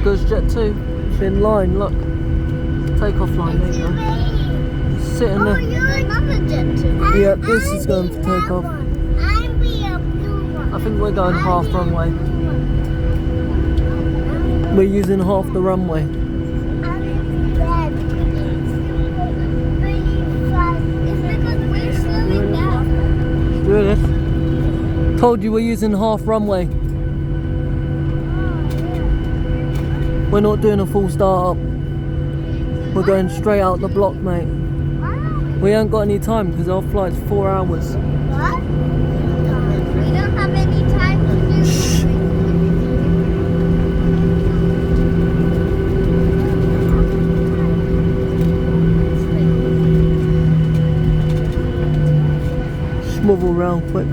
goes Jet 2. It's in line, look. Takeoff line, there you go. Sitting Oh, there. you're another Jet 2. Yeah, this is going for takeoff. I'm the blue one. I think we're going half runway. We're using half the runway. I'm red. It's because we're slowing down. Do this. Told you we're using half runway. We're not doing a full start up. We're going straight out the block, mate. We ain't got any time because our flight's 4 hours. What? We don't have any time to do Shh. Swivel round quick.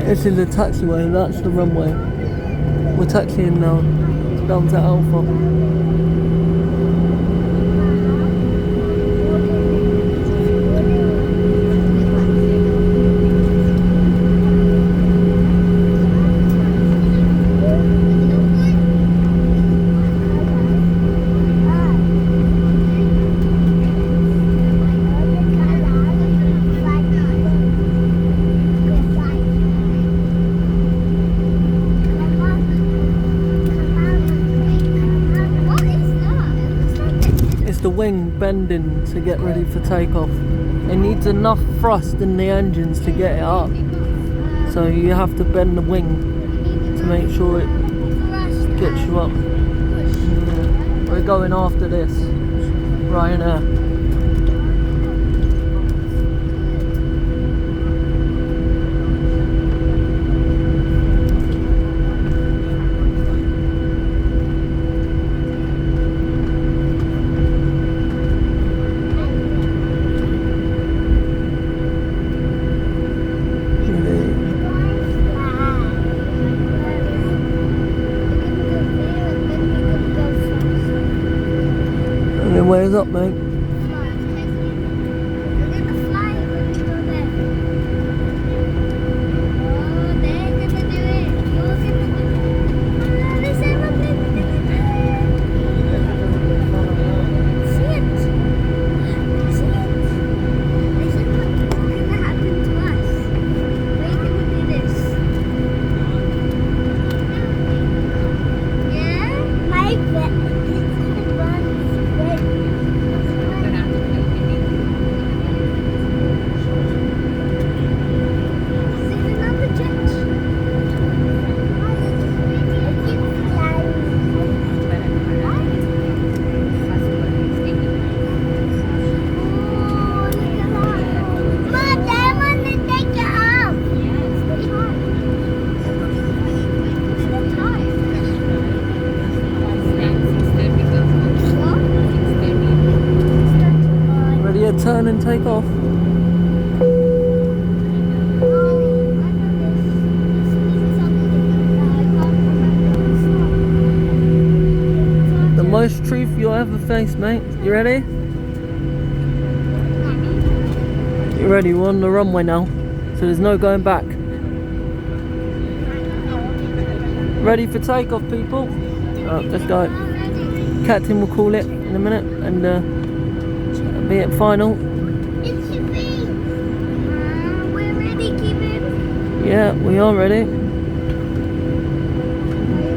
This is the taxiway, that's the runway. We're taxiing now down to Alpha. The wing bending to get ready for takeoff. It needs enough thrust in the engines to get it up, so you have to bend the wing to make sure it gets you up. Yeah. We're going after this Ryanair. Where's up, mate? Turn and take off. The most truth you'll ever face, mate. You ready? You ready? We're on the runway now, so there's no going back. Ready for takeoff, people? Let's go. Captain will call it in a minute, and be it final. It should be. We're ready, Kevin. Yeah, we are ready. Are you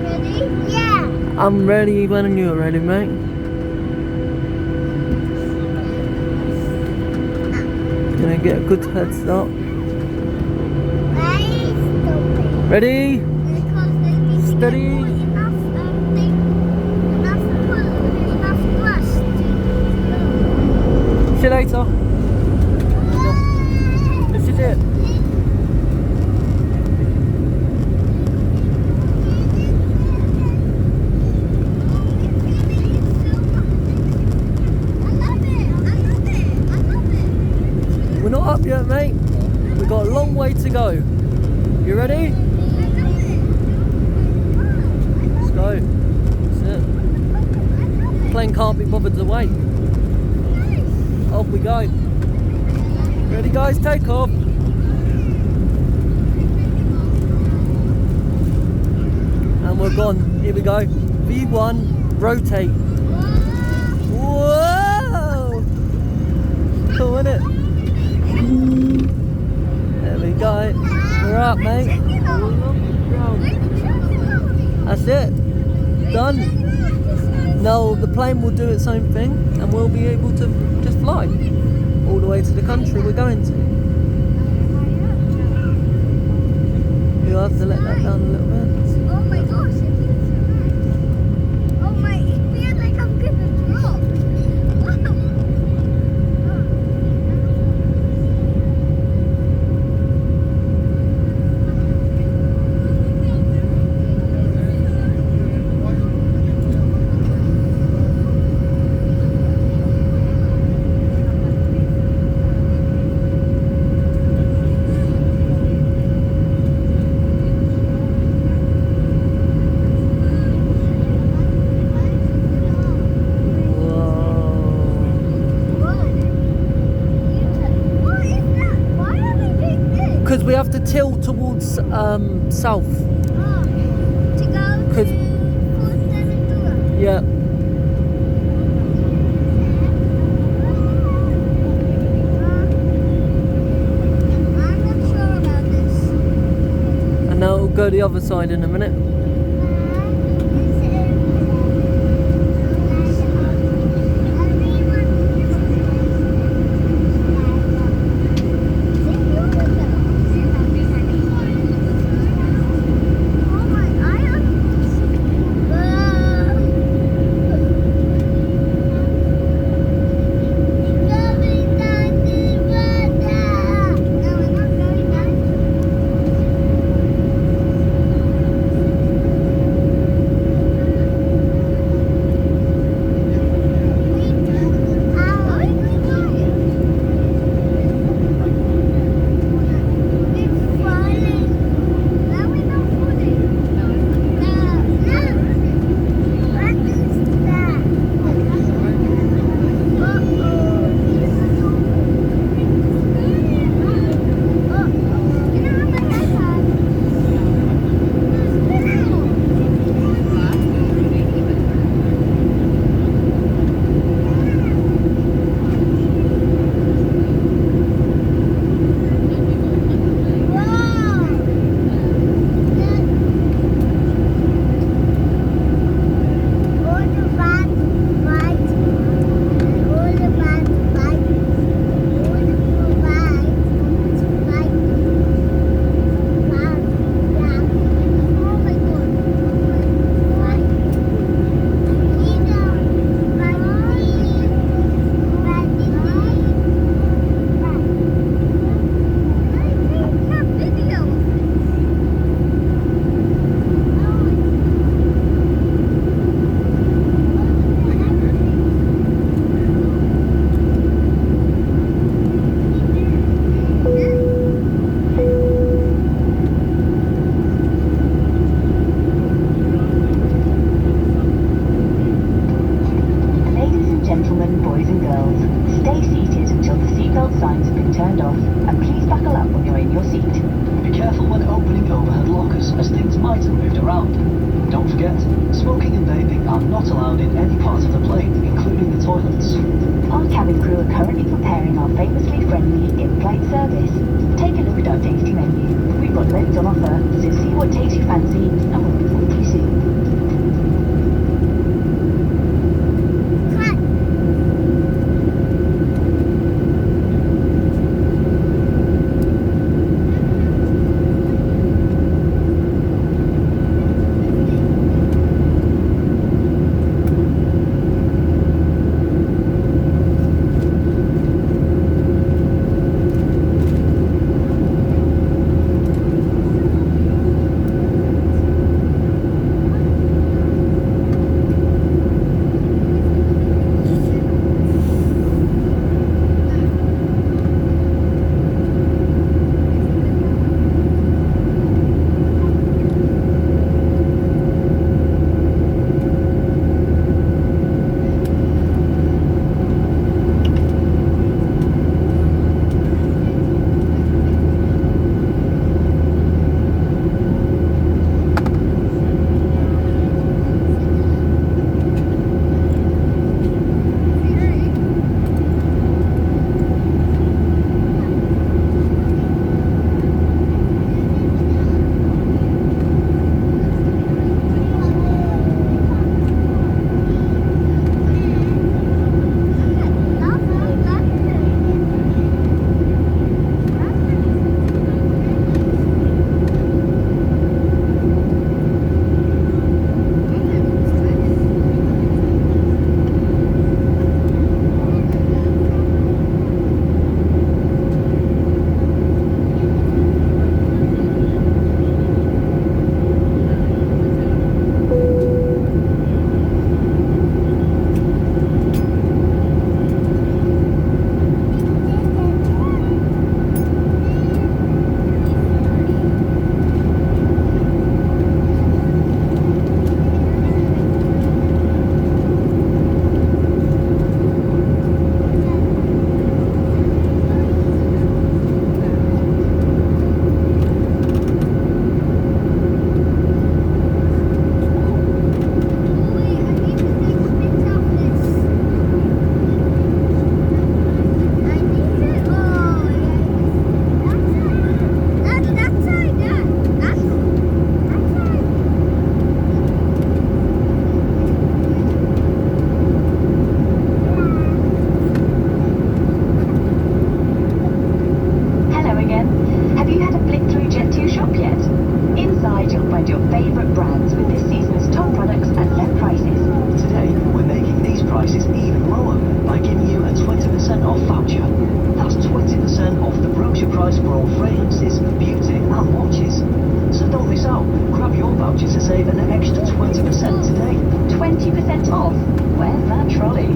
ready? Yeah. I'm ready when you're ready, mate. Gonna get a good head start. Ready? Steady. See you later. This is it. We're not up yet, mate. We've got a long way to go. You ready? Let's go. That's it. Plane can't be bothered to wait. Off we go. Ready, guys? Take off. And we're gone. Here we go. V1, rotate. Whoa! Cool, isn't it? There we go. We're up, mate. That's it. Done. Now the plane will do its own thing and we'll be able to just fly all the way to the country we're going to. You'll have to let that down a little bit. Oh my gosh. Oh my, it feels like I'm gonna drop. Because we have to tilt towards south. To go to Cause- 472. Yeah. I'm not sure about this. And now we'll go the other side in a minute. merchandise for all fragrances, beauty and watches. So don't miss out. Grab your voucher to save an extra 20% today. 20% off? Where's that trolley?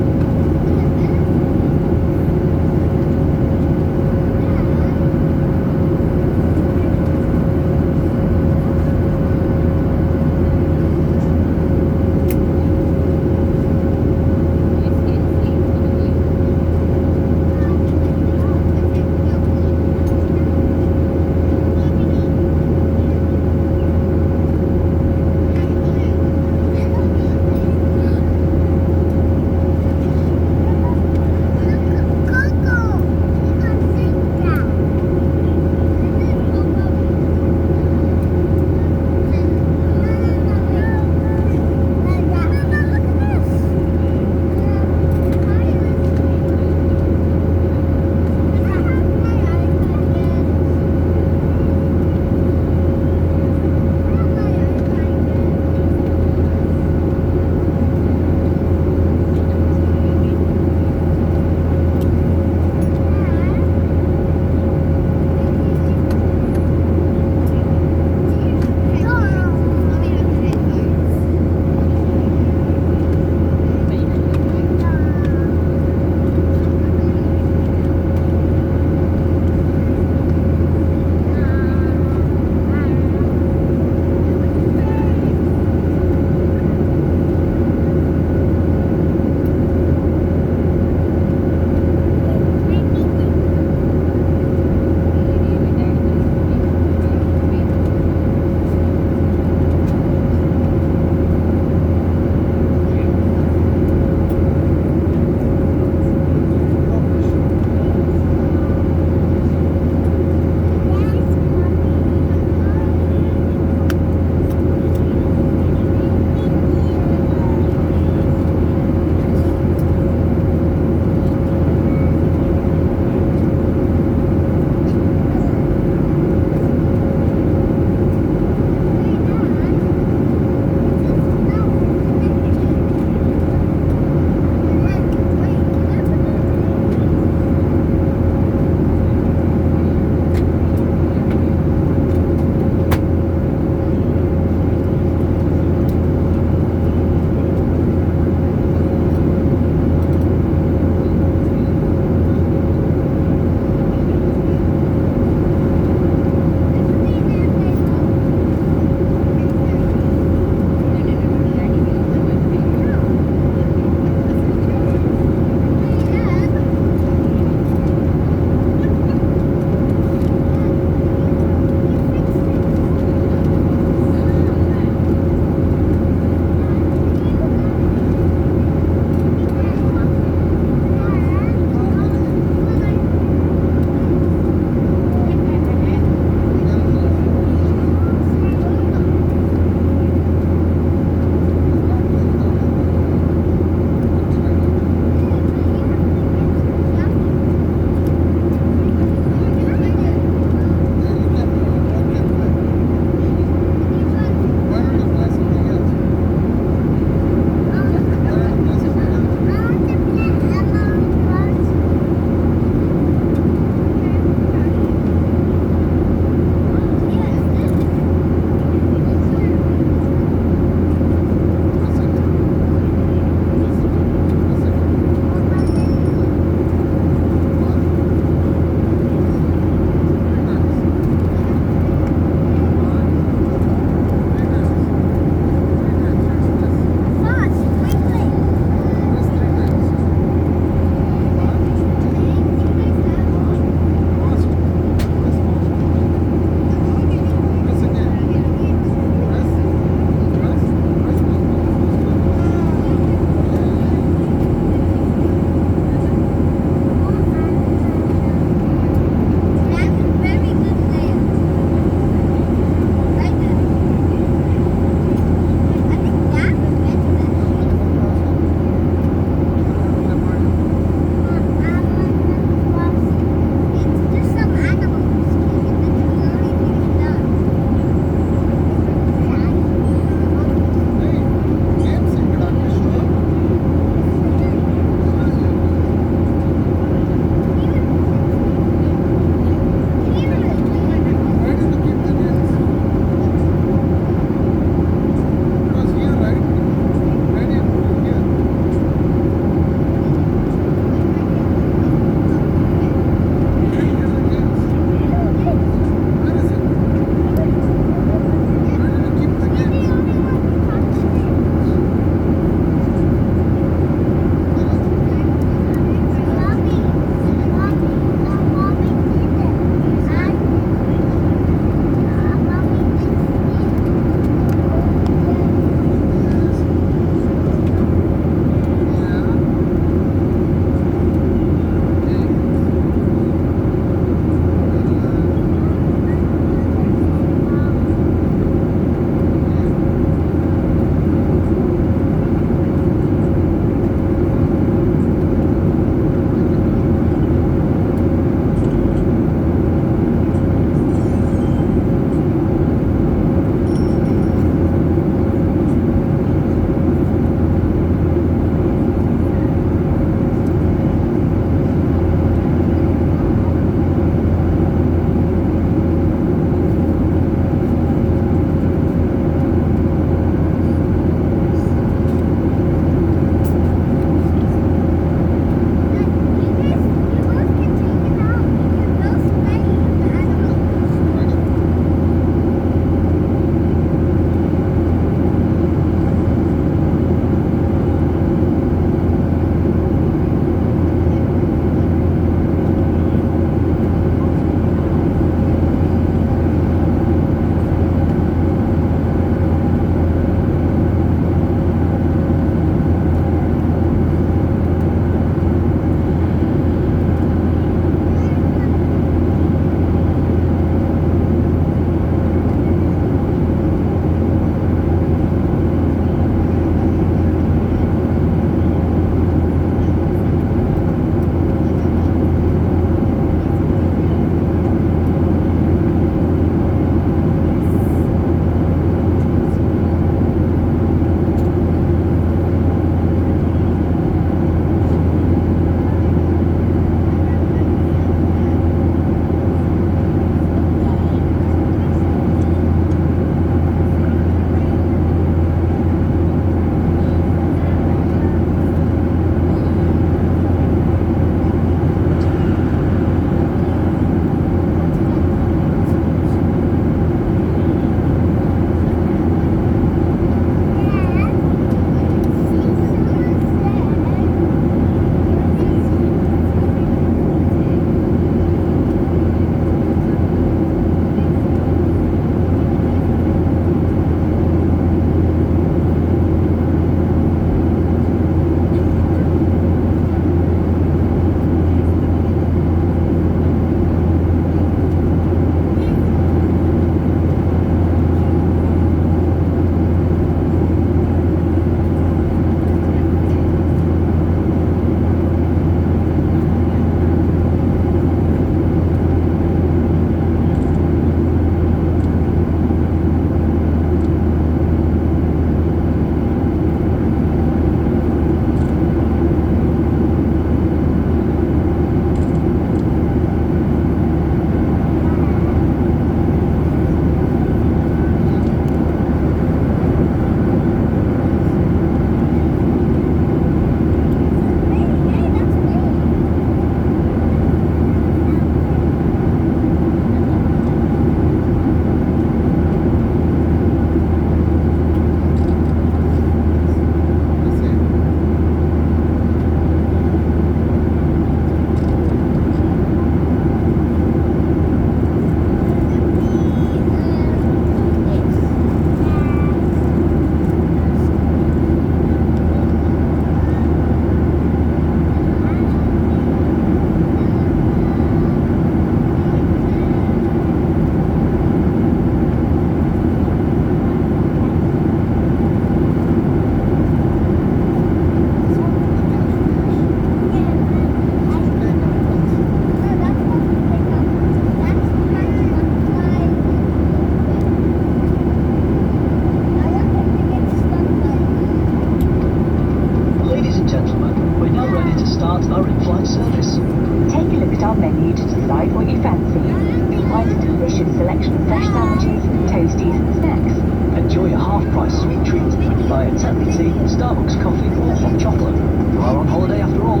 Decide what you fancy. You'll find a delicious selection of fresh sandwiches, toasties and snacks. Enjoy a half-price sweet treat when you buy a Tetley tea, Starbucks coffee or hot chocolate. You are on holiday after all.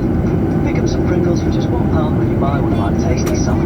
Pick up some Pringles for just £1 when you buy one of our tasty sandwiches.